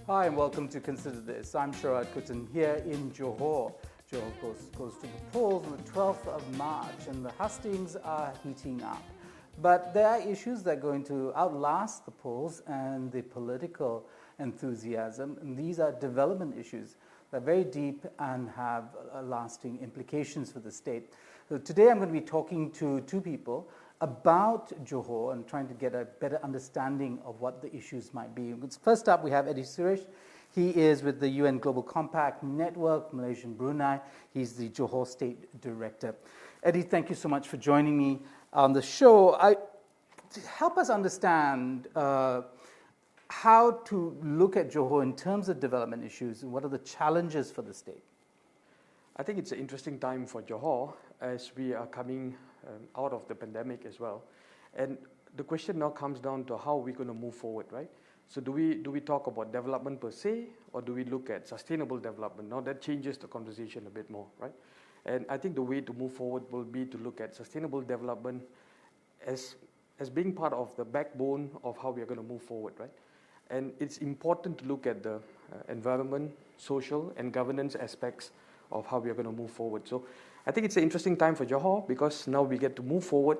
Hi and welcome to Consider This. I'm Sharaad Kuttan here in Johor. Johor goes to the polls on the 12th of March and the hustings are heating up. But there are issues that are going to outlast the polls and the political enthusiasm. And these are development issues that are very deep and have lasting implications for the state. So today I'm going to be talking to two people about Johor and trying to get a better understanding of what the issues might be. First up, we have Eddie Suresh. He is with the UN Global Compact Network, Malaysian Brunei. He's the Johor State Director. Eddie, thank you so much for joining me on the show. Help us understand how to look at Johor in terms of development issues and what are the challenges for the state? I think it's an interesting time for Johor as we are coming out of the pandemic as well. And the question now comes down to how we're going to move forward, right? So do we talk about development per se, or do we look at sustainable development? Now that changes the conversation a bit more, right? And I think the way to move forward will be to look at sustainable development as being part of the backbone of how we are going to move forward, right? And it's important to look at the environment, social, and governance aspects of how we are going to move forward. So I think it's an interesting time for Johor because now we get to move forward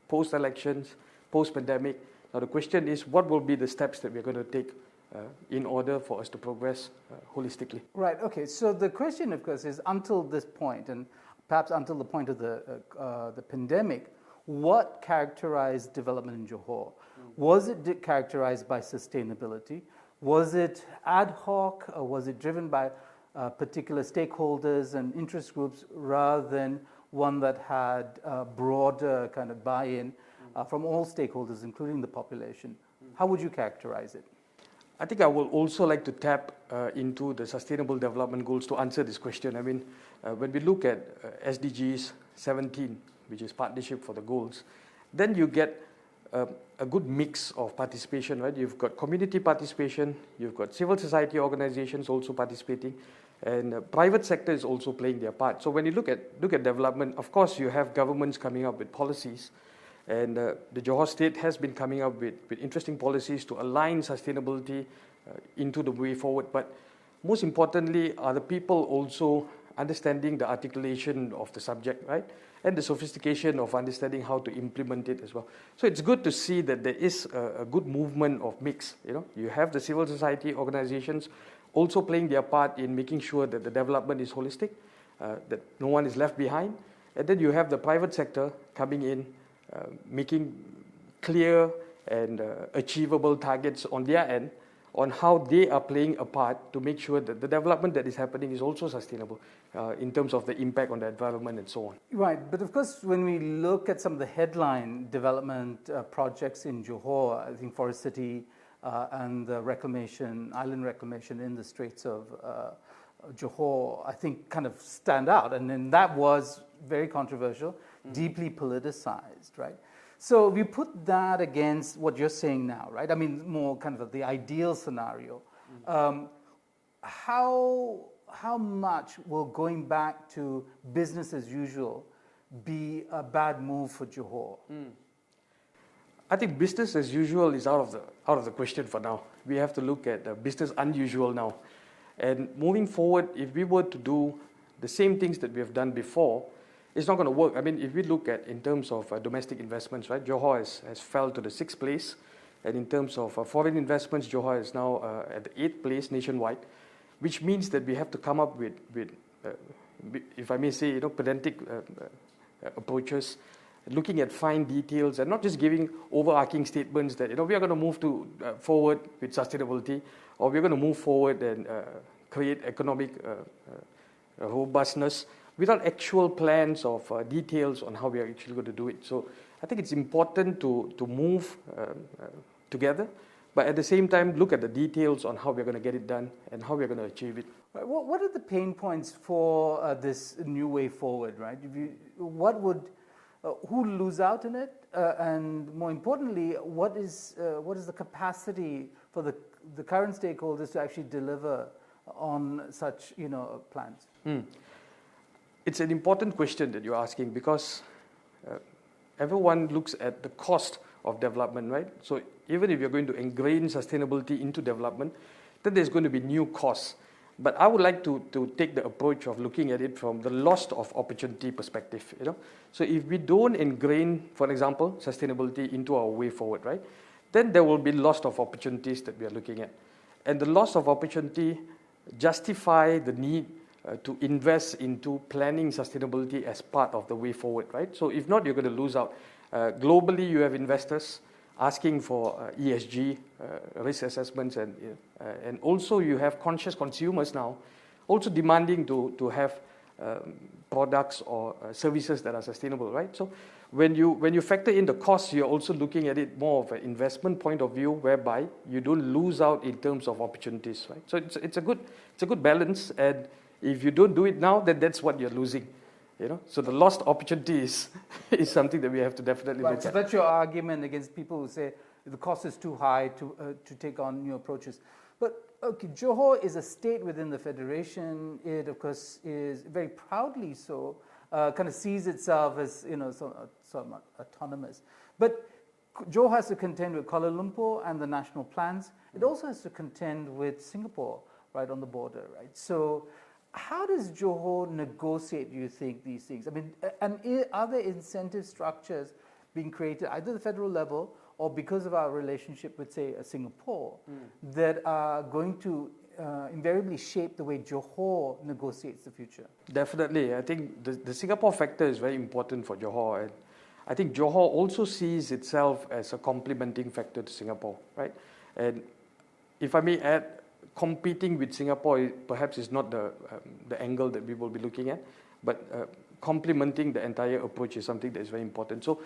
post-elections, post-pandemic. Now the question is, what will be the steps that we're going to take in order for us to progress holistically? Right, okay. So the question, of course, is until this point, and perhaps until the point of the pandemic, what characterized development in Johor? Was it characterized by sustainability? Was it ad hoc, or was it driven by particular stakeholders and interest groups rather than one that had broader kind of buy-in from all stakeholders, including the population? How would you characterize it? I think I would also like to tap into the Sustainable Development Goals to answer this question. I mean, when we look at SDGs 17, which is Partnership for the Goals, then you get a good mix of participation, right? You've got community participation, you've got civil society organizations also participating, and private sector is also playing their part. So when you look at development, of course you have governments coming up with policies, and the Johor state has been coming up with interesting policies to align sustainability into the way forward. But most importantly, are the people also understanding the articulation of the subject, right? And the sophistication of understanding how to implement it as well. So it's good to see that there is a good movement of mix. You have the civil society organizations also playing their part in making sure that the development is holistic, that no one is left behind. And then you have the private sector coming in, making clear and achievable targets on their end on how they are playing a part to make sure that the development that is happening is also sustainable in terms of the impact on the environment and so on. Right, but of course when we look at some of the headline development projects in Johor, I think Forest City and the island reclamation in the Straits of Johor, I think kind of stand out. And then that was very controversial, deeply politicized, right? So we put that against what you're saying now, right? I mean, more kind of the ideal scenario. How much will going back to business as usual be a bad move for Johor? I think business as usual is out of the question for now. We have to look at business unusual now. And moving forward, if we were to do the same things that we have done before, it's not going to work. I mean, if we look at in terms of domestic investments, right, Johor has fell to the 6th place. And in terms of foreign investments, Johor is now at the 8th place nationwide, which means that we have to come up with if I may say, pedantic approaches, looking at fine details and not just giving overarching statements that, we are going to move forward with sustainability, or we're going to move forward and create economic robustness without actual plans of details on how we are actually going to do it. So I think it's important to move together, but at the same time look at the details on how we're going to get it done and how we're going to achieve it. What are the pain points for this new way forward, right? Who lose out in it, and more importantly, what is the capacity for the current stakeholders to actually deliver on such plans? it's an important question that you're asking because everyone looks at the cost of development, right? So even if you're going to ingrain sustainability into development, then there's going to be new costs. But I would like to take the approach of looking at it from the lost of opportunity perspective, you know. So if we don't ingrain, for example, sustainability into our way forward, right, then there will be loss of opportunities that we are looking at. And the loss of opportunity justify the need to invest into planning sustainability as part of the way forward, right? So if not, you're going to lose out. Globally, you have investors asking for ESG risk assessments, and also you have conscious consumers now also demanding to have products or services that are sustainable, right? So when you factor in the costs, you're also looking at it more of an investment point of view, whereby you don't lose out in terms of opportunities, right? So it's a good balance, and if you don't do it now, then that's what you're losing. You know, so the lost opportunity is something that we have to definitely look at. So that's your argument against people who say the cost is too high to take on new approaches. But okay, Johor is a state within the federation. It, of course, is very proudly so. Kind of sees itself as, you know, somewhat autonomous. But Johor has to contend with Kuala Lumpur and the national plans. It also has to contend with Singapore, right on the border, right? So how does Johor negotiate, do you think, these things? I mean, and are there incentive structures being created, either at the federal level or because of our relationship with, say, Singapore, that are going to invariably shape the way Johor negotiates the future? Definitely. I think the Singapore factor is very important for Johor. And I think Johor also sees itself as a complementing factor to Singapore, right? And if I may add, competing with Singapore perhaps is not the angle that we will be looking at, but complementing the entire approach is something that is very important. So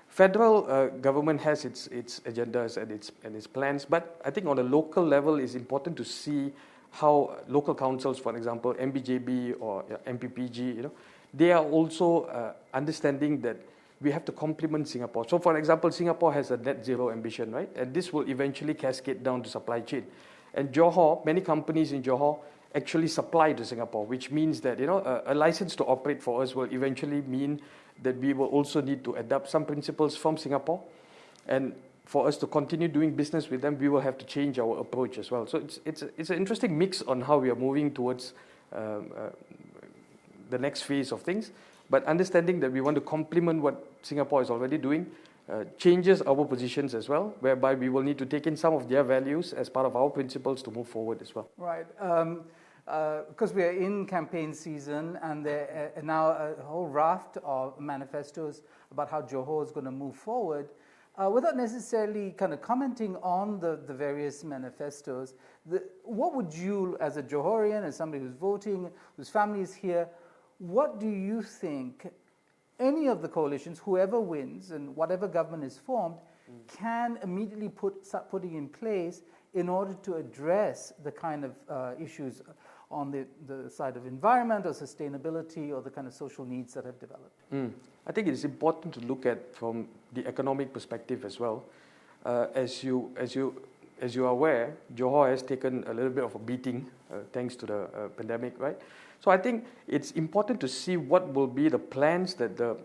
federal government has its agendas and its plans, but I think on a local level it's important to see how local councils, for example, MBJB or MPPG, you know, they are also understanding that we have to complement Singapore. So for example, Singapore has a net zero ambition, right? And this will eventually cascade down to supply chain. And Johor, many companies in Johor actually supply to Singapore, which means that, you know, a license to operate for us will eventually mean that we will also need to adapt some principles from Singapore. And for us to continue doing business with them, we will have to change our approach as well. So it's an interesting mix on how we are moving towards the next phase of things. But understanding that we want to complement what Singapore is already doing, changes our positions as well, whereby we will need to take in some of their values as part of our principles to move forward as well. Right. Because we are in campaign season, and there are now a whole raft of manifestos about how Johor is going to move forward, without necessarily kind of commenting on the various manifestos, what would you, as a Johorian, as somebody who's voting, whose family is here, what do you think any of the coalitions, whoever wins and whatever government is formed, can immediately start putting in place in order to address the kind of issues on the side of environment or sustainability or the kind of social needs that have developed? I think it's important to look at from the economic perspective as well. As you are aware, Johor has taken a little bit of a beating thanks to the pandemic, right? So I think it's important to see what will be the plans that the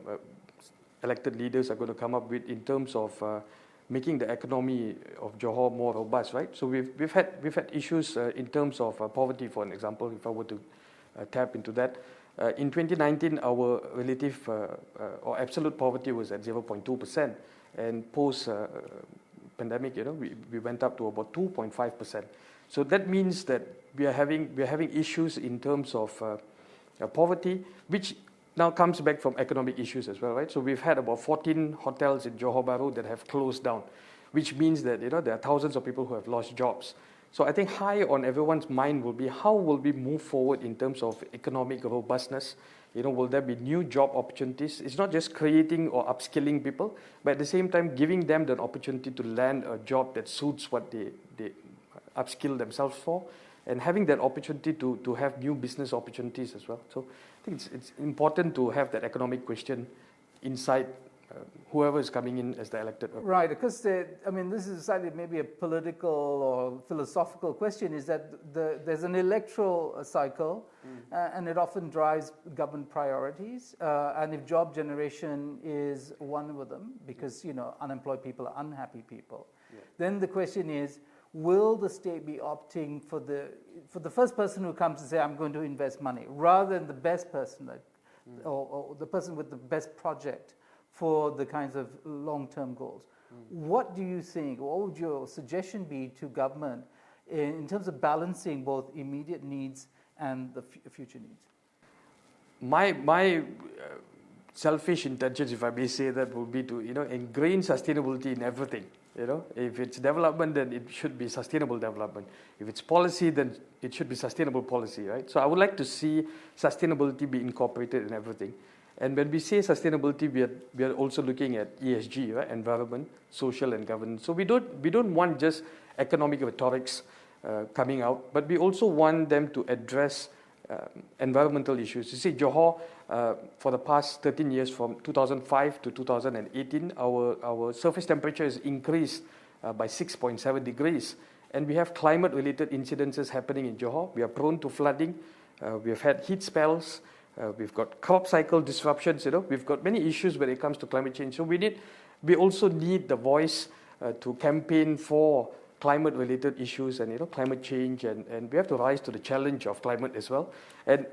elected leaders are going to come up with in terms of making the economy of Johor more robust, right? So we've had issues in terms of poverty, for an example, if I were to tap into that. In 2019, our relative or absolute poverty was at 0.2%, and post pandemic, you know, we went up to about 2.5%. So that means that we are having issues in terms of poverty, which now comes back from economic issues as well, right? So we've had about 14 hotels in Johor Bahru that have closed down, which means that, you know, there are thousands of people who have lost jobs. So I think high on everyone's mind will be how will we move forward in terms of economic robustness. You know, will there be new job opportunities? It's not just creating or upskilling people, but at the same time giving them the opportunity to land a job that suits what they upskill themselves for, and having that opportunity to have new business opportunities as well. So I think it's important to have that economic question inside whoever is coming in as the elected. Right, because this is slightly maybe a political or philosophical question, is that there's an electoral cycle and it often drives government priorities. And if job generation is one of them, because unemployed people are unhappy people, then the question is, will the state be opting for the first person who comes and say, I'm going to invest money, rather than the best person or the person with the best project for the kinds of long-term goals? What do you think, what would your suggestion be to government in terms of balancing both immediate needs and the future needs? My selfish intentions, if I may say that, would be to ingrain sustainability in everything. If it's development, then it should be sustainable development. If it's policy, then it should be sustainable policy, right? So I would like to see sustainability be incorporated in everything. And when we say sustainability, we are also looking at ESG, right? Environment, social, and governance. So we don't want just economic rhetorics coming out, but we also want them to address environmental issues. You see, Johor, for the past 13 years, from 2005 to 2018, our surface temperature has increased by 6.7 degrees. And we have climate-related incidences happening in Johor. We are prone to flooding. We have had heat spells. We've got crop cycle disruptions. We've got many issues when it comes to climate change. So we also need the voice to campaign for climate-related issues and climate change, and we have to rise to the challenge of climate as well, and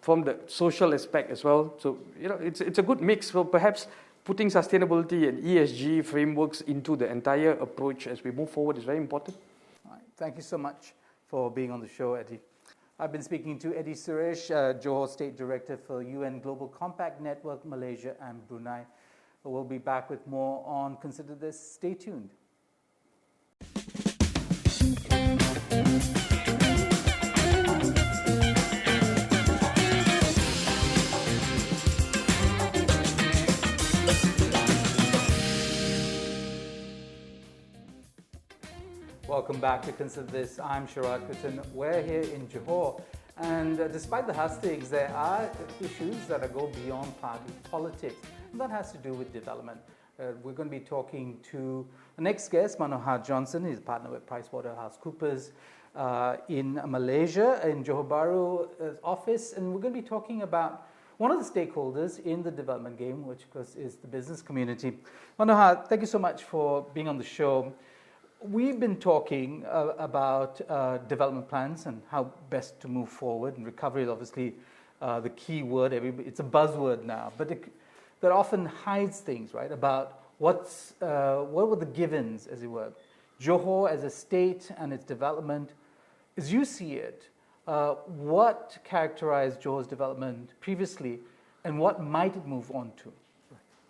from the social aspect as well. So it's a good mix. So perhaps putting sustainability and ESG frameworks into the entire approach as we move forward is very important. All right. Thank you so much for being on the show, Eddie. I've been speaking to Eddie Suresh, Johor State Director for UN Global Compact Network, Malaysia and Brunei. We'll be back with more on Consider This. Stay tuned. Welcome back to Consider This. I'm Sharaad Kuttan. We're here in Johor, and despite the hustings, there are issues that go beyond party politics, and that has to do with development. We're going to be talking to the next guest, Manohar Johnson. He's a partner with PricewaterhouseCoopers in Malaysia, in Johor Bahru's office, and we're going to be talking about one of the stakeholders in the development game, which of course is the business community. Manohar, thank you so much for being on the show. We've been talking about development plans and how best to move forward, and recovery is obviously the key word. It's a buzzword now, but that often hides things, right, about what were the givens, as it were. Johor as a state and its development, as you see it, what characterized Johor's development previously, and what might it move on to?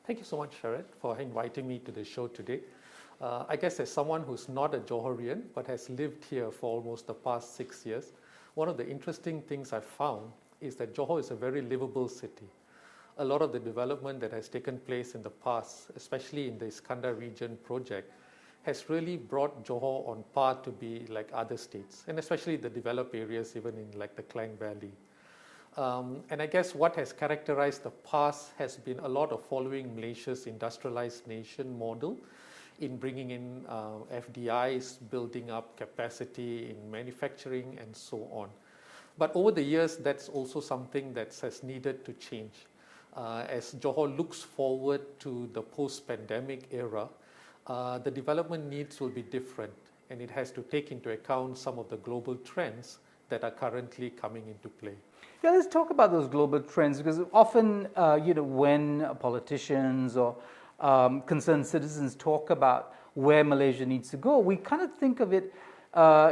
Thank you so much, Sharaad, for inviting me to the show today. I guess as someone who's not a Johorian but has lived here for almost the past 6 years, one of the interesting things I found is that Johor is a very livable city. A lot of the development that has taken place in the past, especially in the Iskandar region project, has really brought Johor on par to be like other states, and especially the developed areas, even in like the Klang Valley. And I guess what has characterized the past has been a lot of following Malaysia's industrialized nation model in bringing in FDIs, building up capacity in manufacturing and so on. But over the years, that's also something that has needed to change. As Johor looks forward to the post-pandemic era, the development needs will be different, and it has to take into account some of the global trends that are currently coming into play. Yeah, let's talk about those global trends, because often, when politicians or concerned citizens talk about where Malaysia needs to go, we kind of think of it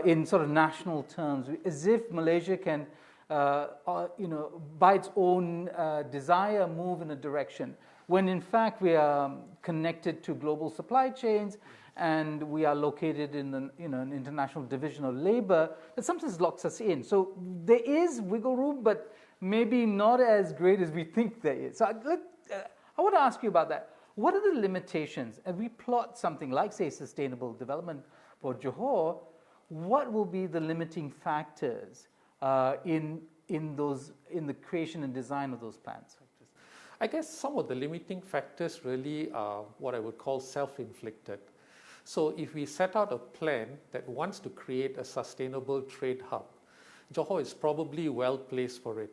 in sort of national terms, as if Malaysia can, by its own desire, move in a direction, when in fact we are connected to global supply chains, and we are located in an international division of labor that sometimes locks us in. So there is wiggle room, but maybe not as great as we think there is. So I want to ask you about that. What are the limitations? And we plot something like, say, sustainable development for Johor. What will be the limiting factors in the creation and design of those plans? I guess some of the limiting factors really are what I would call self-inflicted. So if we set out a plan that wants to create a sustainable trade hub, Johor is probably well placed for it.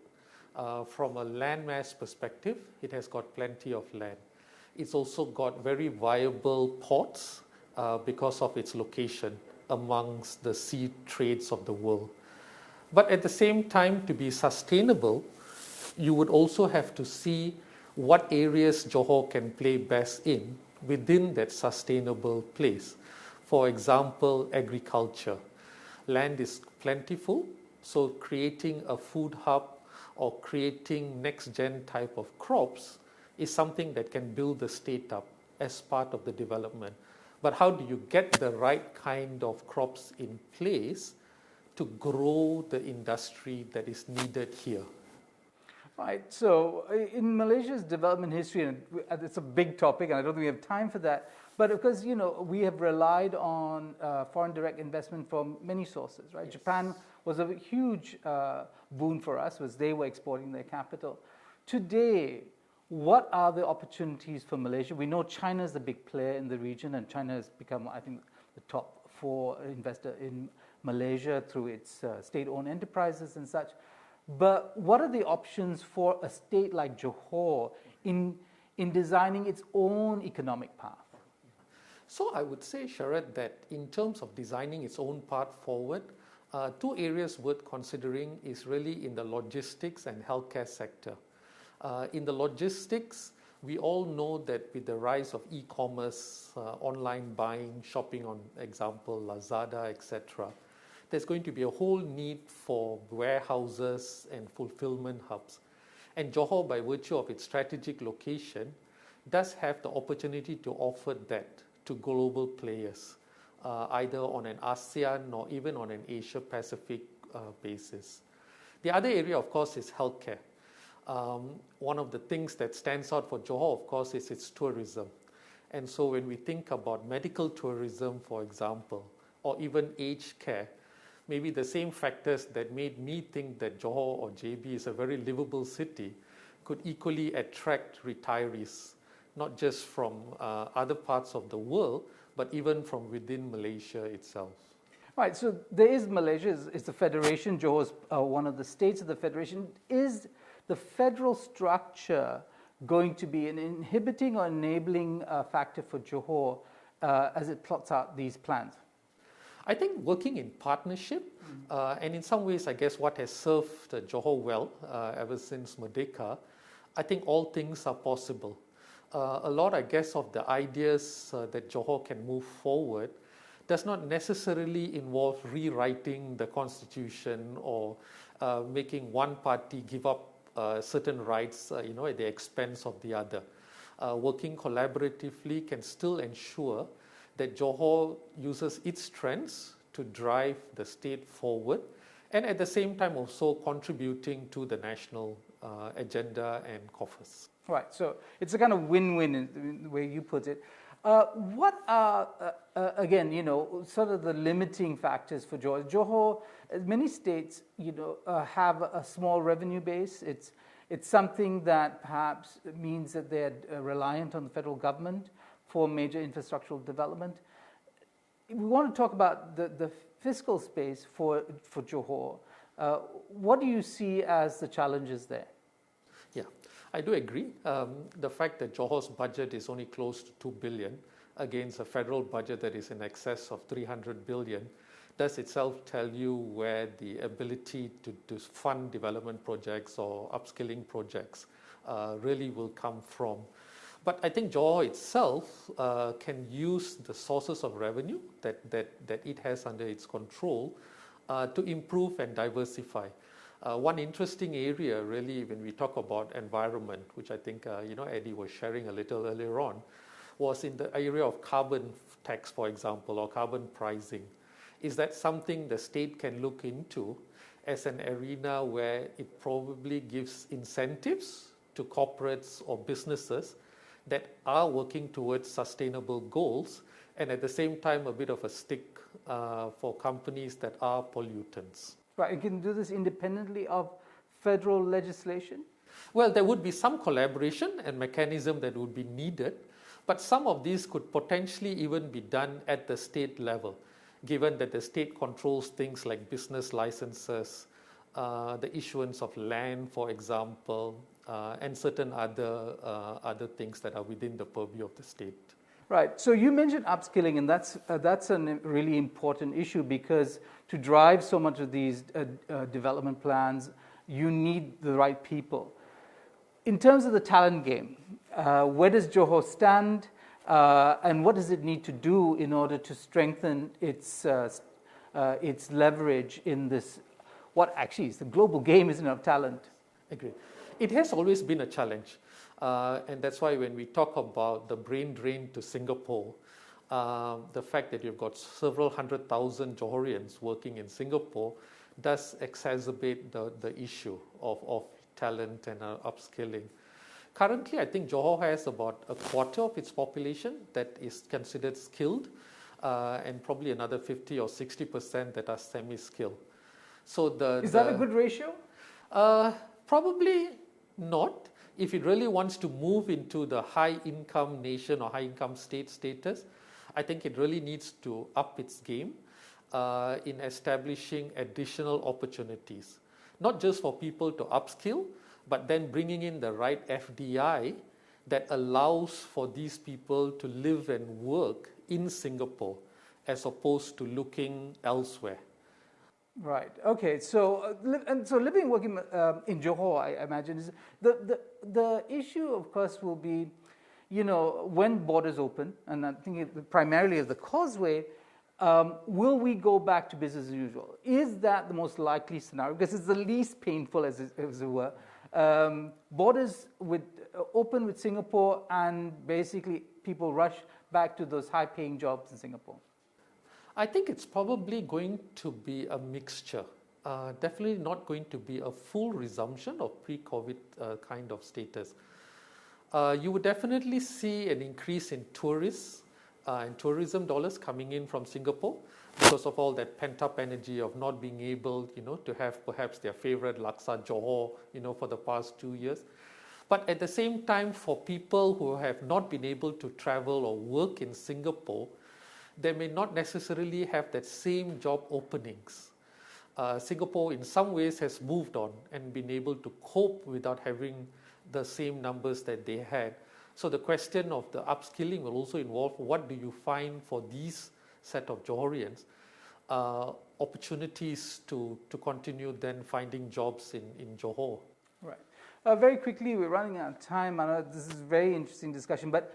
From a landmass perspective, it has got plenty of land. It's also got very viable ports because of its location amongst the sea trades of the world. But at the same time, to be sustainable, you would also have to see what areas Johor can play best in within that sustainable place. For example, agriculture. Land is plentiful, so creating a food hub or creating next-gen type of crops is something that can build the state up as part of the development. But how do you get the right kind of crops in place to grow the industry that is needed here? Right. So in Malaysia's development history, and it's a big topic, and I don't think we have time for that, but of course, we have relied on foreign direct investment from many sources, right? Yes. Japan was a huge boon for us, as they were exporting their capital. Today, what are the opportunities for Malaysia? We know China is the big player in the region, and China has become, I think, the top 4 investor in Malaysia through its state-owned enterprises and such. But what are the options for a state like Johor in designing its own economic path? So I would say, Sharaad, that in terms of designing its own path forward, 2 areas worth considering is really in the logistics and healthcare sector. In the logistics, we all know that with the rise of e-commerce, online buying, shopping on example, Lazada, etc., there's going to be a whole need for warehouses and fulfillment hubs. And Johor, by virtue of its strategic location, does have the opportunity to offer that to global players, either on an ASEAN or even on an Asia-Pacific basis. The other area, of course, is healthcare. One of the things that stands out for Johor, of course, is its tourism. And so when we think about medical tourism, for example, or even aged care, maybe the same factors that made me think that Johor or JB is a very livable city could equally attract retirees, not just from other parts of the world, but even from within Malaysia itself. Right, so there is Malaysia, it's a federation. Johor is one of the states of the federation. Is the federal structure going to be an inhibiting or enabling factor for Johor as it plots out these plans? I think working in partnership, and in some ways, I guess what has served Johor well ever since Merdeka, I think all things are possible. A lot, I guess, of the ideas that Johor can move forward does not necessarily involve rewriting the constitution or making one party give up certain rights, at the expense of the other. Working collaboratively can still ensure that Johor uses its strengths to drive the state forward, and at the same time also contributing to the national agenda and coffers. Right, so it's a kind of win-win in the way you put it. What are, again, sort of the limiting factors for Johor? Johor, as many states, have a small revenue base. It's something that perhaps means that they're reliant on the federal government for major infrastructural development. We want to talk about the fiscal space for Johor. What do you see as the challenges there? Yeah, I do agree. The fact that Johor's budget is only close to 2 billion against a federal budget that is in excess of 300 billion does itself tell you where the ability to fund development projects or upskilling projects really will come from. But I think Johor itself can use the sources of revenue that it has under its control to improve and diversify. One interesting area, really, when we talk about environment, which I think Eddie was sharing a little earlier on, was in the area of carbon tax, for example, or carbon pricing. Is that something the state can look into as an arena where it probably gives incentives to corporates or businesses that are working towards sustainable goals, and at the same time a bit of a stick for companies that are pollutants? Right, and can do this independently of federal legislation? Well, there would be some collaboration and mechanism that would be needed, but some of these could potentially even be done at the state level, given that the state controls things like business licenses, the issuance of land, for example, and certain other things that are within the purview of the state. Right. So you mentioned upskilling, and that's a really important issue, because to drive so much of these development plans, you need the right people. In terms of the talent game, where does Johor stand, and what does it need to do in order to strengthen its leverage in this, what actually is the global game, isn't it, of talent? Agree. It has always been a challenge. And that's why when we talk about the brain drain to Singapore, the fact that you've got several 100,000 Johorians working in Singapore does exacerbate the issue of talent and upskilling. Currently, I think Johor has about a quarter of its population that is considered skilled, and probably another 50 or 60% that are semi-skilled. So is that a good ratio? Probably not. If it really wants to move into the high-income nation or high-income state status, I think it really needs to up its game in establishing additional opportunities, not just for people to upskill, but then bringing in the right FDI that allows for these people to live and work in Singapore as opposed to looking elsewhere. Right. Okay. So, living and working in Johor, I imagine, is the issue. Of course, will be, when borders open, and I'm thinking primarily of the Causeway. Will we go back to business as usual? Is that the most likely scenario? Because it's the least painful, as it were. Borders open with Singapore, and basically people rush back to those high-paying jobs in Singapore. I think it's probably going to be a mixture. Definitely not going to be a full resumption of pre-COVID kind of status. You would definitely see an increase in tourists and tourism dollars coming in from Singapore because of all that pent-up energy of not being able, to have perhaps their favorite laksa Johor, for the past 2 years. But at the same time, for people who have not been able to travel or work in Singapore, they may not necessarily have that same job openings. Singapore in some ways has moved on and been able to cope without having the same numbers that they had. So the question of the upskilling will also involve what do you find for these set of Johorians, opportunities to continue then finding jobs in Johor. Right. Very quickly, we're running out of time. I know this is a very interesting discussion, but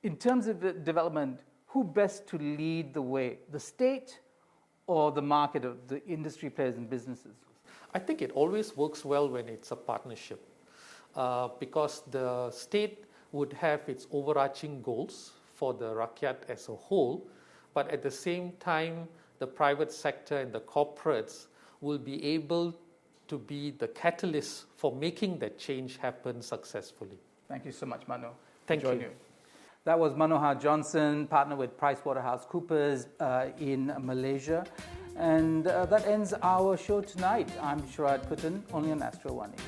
in terms of the development, who best to lead the way, the state or the market of the industry players and businesses? I think it always works well when it's a partnership because the state would have its overarching goals for the rakyat as a whole, but at the same time, the private sector and the corporates will be able to be the catalyst for making that change happen successfully. Thank you so much, Mano. Thank you. That was Manohar Johnson, partner with PricewaterhouseCoopers in Malaysia. And that ends our show tonight. I'm Sharaad Kuttan, only on Astro AWANI.